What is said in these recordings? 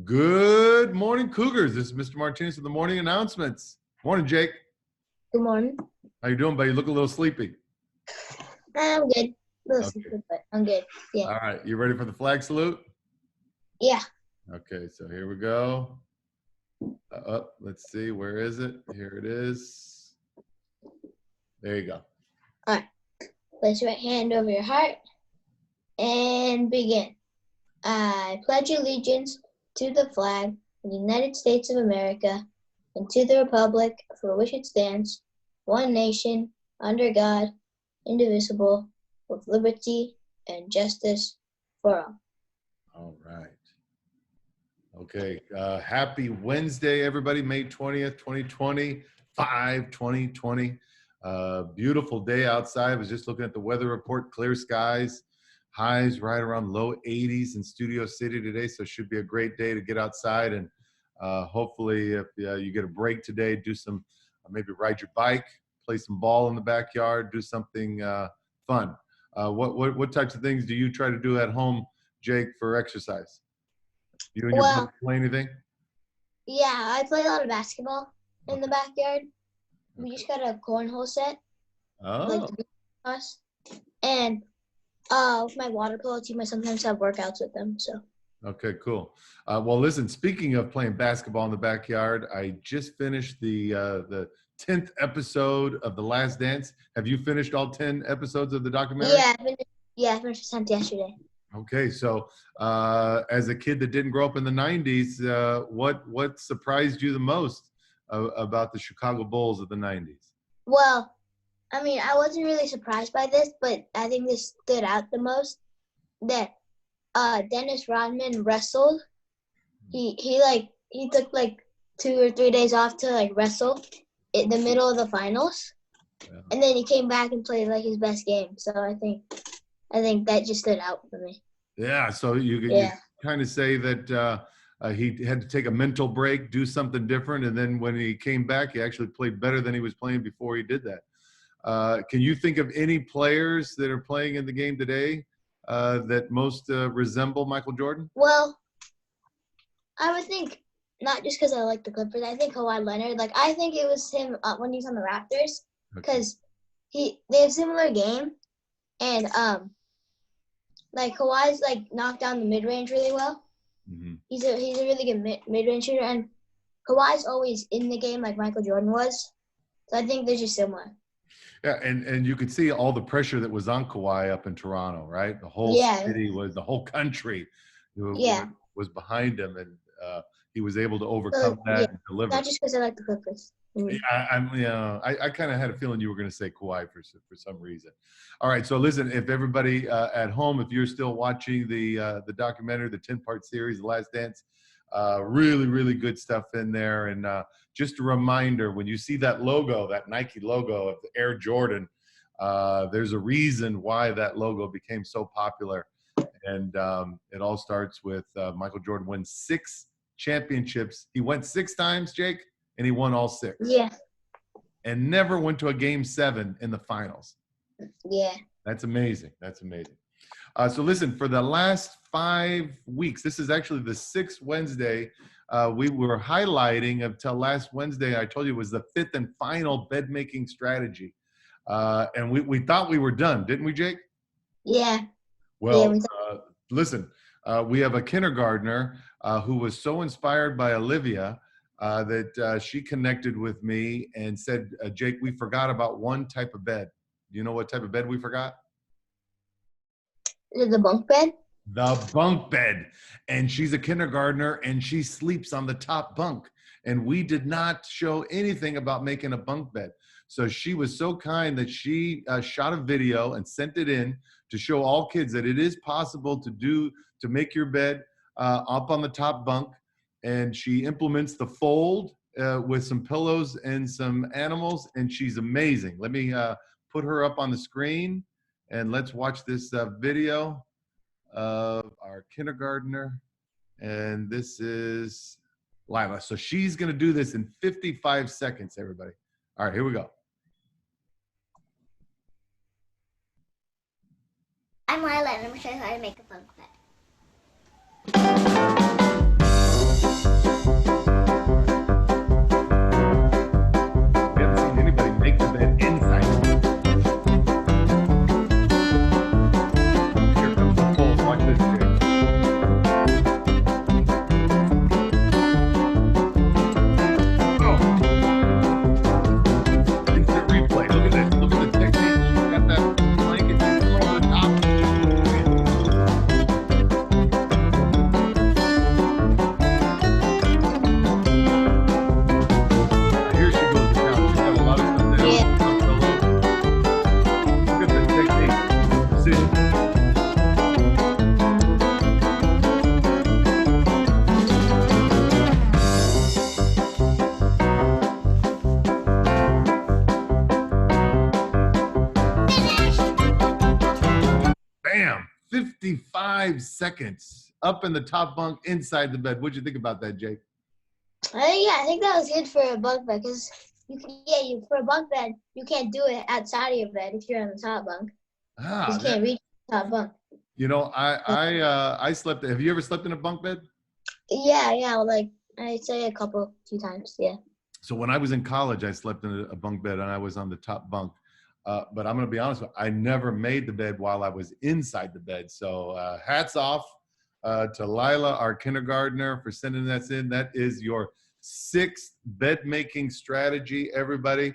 Good morning, Cougars. This is Mr. Martinez with the morning announcements. Morning, Jake. Good morning. How you doing, buddy? You look a little sleepy. I'm good. A little Okay. stupid, but I'm good. Yeah. All right. You ready for the flag salute? Yeah. Okay, so here we go. Let's see. Where is it? Here it is. There you go. All right. Place your right hand over your heart and begin. I pledge allegiance to the flag of the United States of America and to the republic for which it stands, one nation, under God, indivisible, with liberty and justice for all. All right. Okay. Happy Wednesday, everybody. May 20th, 2020, 5/2020. Beautiful day outside. I was just looking at the weather report, clear skies, highs right around low 80s in Studio City today. So it should be a great day to get outside and hopefully if you get a break today, do some, maybe ride your bike, play some ball in the backyard, do something fun. What types of things do you try to do at home, Jake, for exercise? You and your brother play anything? Yeah, I play a lot of basketball in the backyard. We just got a cornhole set. Oh. Us. And with my water polo team, I sometimes have workouts with them. So. Okay, cool. Well, listen, speaking of playing basketball in the backyard, I just finished the 10th episode of The Last Dance. Have you finished all 10 episodes of the documentary? Yeah, I finished the 10th yesterday. Okay, so as a kid that didn't grow up in the 90s, what surprised you the most about the Chicago Bulls of the 90s? Well, I mean, I wasn't really surprised by this, but I think this stood out the most. That Dennis Rodman wrestled. He took like 2 or 3 days off to wrestle in the middle of the finals, and then he came back and played his best game. So I think that just stood out for me. Yeah, so you kind of say that he had to take a mental break, do something different, and then when he came back, he actually played better than he was playing before he did that. Can you think of any players that are playing in the game today that most resemble Michael Jordan? Well, I would think not just because I like the Clippers. I think Kawhi Leonard. I think it was him when he was on the Raptors because they have similar game, and Kawhi's knocked down the mid range really well. Mm-hmm. He's a really good mid range shooter, and Kawhi's always in the game like Michael Jordan was. So I think they're just similar. Yeah, and you could see all the pressure that was on Kawhi up in Toronto, right? The whole city the whole country was behind him, and he was able to overcome that and deliver. Not just because I like the Clippers. I kind of had a feeling you were going to say Kawhi for some reason. All right, so listen, if everybody at home, if you're still watching the documentary, the 10-part series, The Last Dance, really, really good stuff in there. And just a reminder, when you see that logo, that Nike logo of the Air Jordan, there's a reason why that logo became so popular. And it all starts with Michael Jordan wins 6 championships. He went 6 times, Jake, and he won all 6. Yeah. And never went to a game 7 in the finals. Yeah. That's amazing. That's amazing. So listen, for the last 5 weeks, this is actually the 6th Wednesday, we were highlighting until last Wednesday, I told you it was the 5th and final bed making strategy. And we thought we were done, didn't we, Jake? Yeah. Well, listen, we have a kindergartner who was so inspired by Olivia that she connected with me and said, Jake, we forgot about one type of bed. Do you know what type of bed we forgot? The bunk bed? The bunk bed. And she's a kindergartner and she sleeps on the top bunk. And we did not show anything about making a bunk bed. So she was so kind that she shot a video and sent it in to show all kids that it is possible to make your bed up on the top bunk. And she implements the fold with some pillows and some animals, and she's amazing. Let me put her up on the screen, and let's watch this video of our kindergartner. And this is Lila. So she's going to do this in 55 seconds, everybody. All right, here we go. I'm Lila, and I'm going to show you how to make a bunk bed. 25 seconds up in the top bunk inside the bed. What'd you think about that, Jake? Yeah, I think that was good for a bunk bed because for a bunk bed you can't do it outside of your bed if you're on the top bunk. Ah, You can't reach the top bunk. you know, I slept. Have you ever slept in a bunk bed? Yeah, like I'd say few times. Yeah. So when I was in college, I slept in a bunk bed and I was on the top bunk. But I'm going to be honest with you, I never made the bed while I was inside the bed. So hats off to Lila, our kindergartner, for sending that in. That is your 6th bed making strategy, everybody.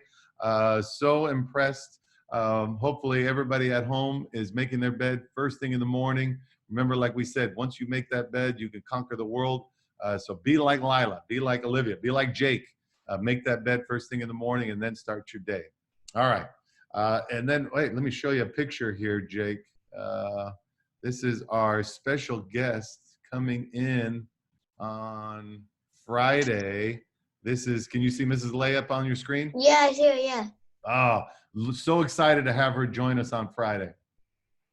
So impressed. Hopefully everybody at home is making their bed first thing in the morning. Remember, like we said, once you make that bed, you can conquer the world. So be like Lila, be like Olivia, be like Jake. Make that bed first thing in the morning and then start your day. All right. And then, wait, let me show you a picture here, Jake. This is our special guest coming in on Friday. This is, can you see Mrs. Lay up on your screen? Yeah, I see it, yeah. Oh, so excited to have her join us on Friday.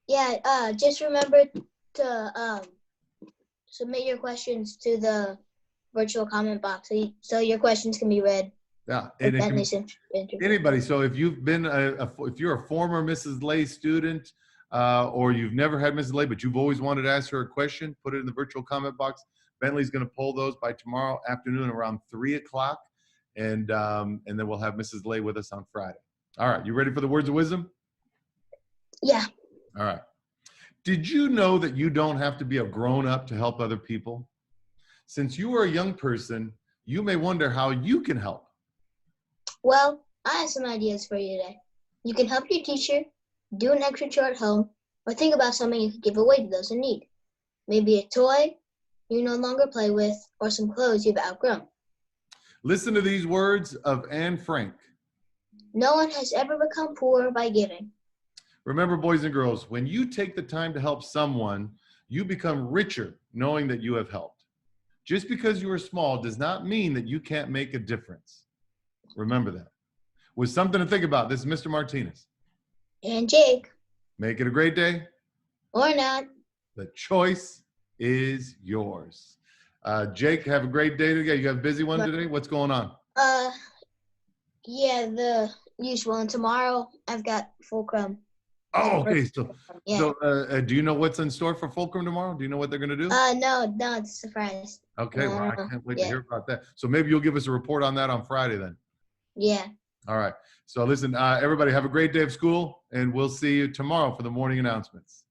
Yeah, just remember to submit your questions to the virtual comment box so your questions can be read. Yeah, Anybody. So if you've been if you're a former Mrs. Lay student, or you've never had Mrs. Lay but you've always wanted to ask her a question, put it in the virtual comment box. Bentley's going to pull those by tomorrow afternoon around 3 o'clock, and then we'll have Mrs. Lay with us on Friday. All right, you ready for the words of wisdom? Yeah. All right. Did you know that you don't have to be a grown-up to help other people? Since you are a young person, you may wonder how you can help. Well, I have some ideas for you today. You can help your teacher, do an extra chore at home, or think about something you could give away to those in need. Maybe a toy you no longer play with, or some clothes you've outgrown. Listen to these words of Anne Frank. No one has ever become poor by giving. Remember, boys and girls, when you take the time to help someone, you become richer knowing that you have helped. Just because you are small does not mean that you can't make a difference. Remember that. With something to think about, this is Mr. Martinez. And Jake. Make it a great day. Or not. The choice is yours. Jake, have a great day today. You have a busy one today? What's going on? Yeah, the usual. And tomorrow I've got Fulcrum. Oh, okay. So, yeah. Do you know what's in store for Fulcrum tomorrow? Do you know what they're going to do? No, it's a surprise. Okay, well, I can't wait to hear about that. So maybe you'll give us a report on that on Friday then. Yeah. All right. So listen, everybody have a great day of school, and we'll see you tomorrow for the morning announcements.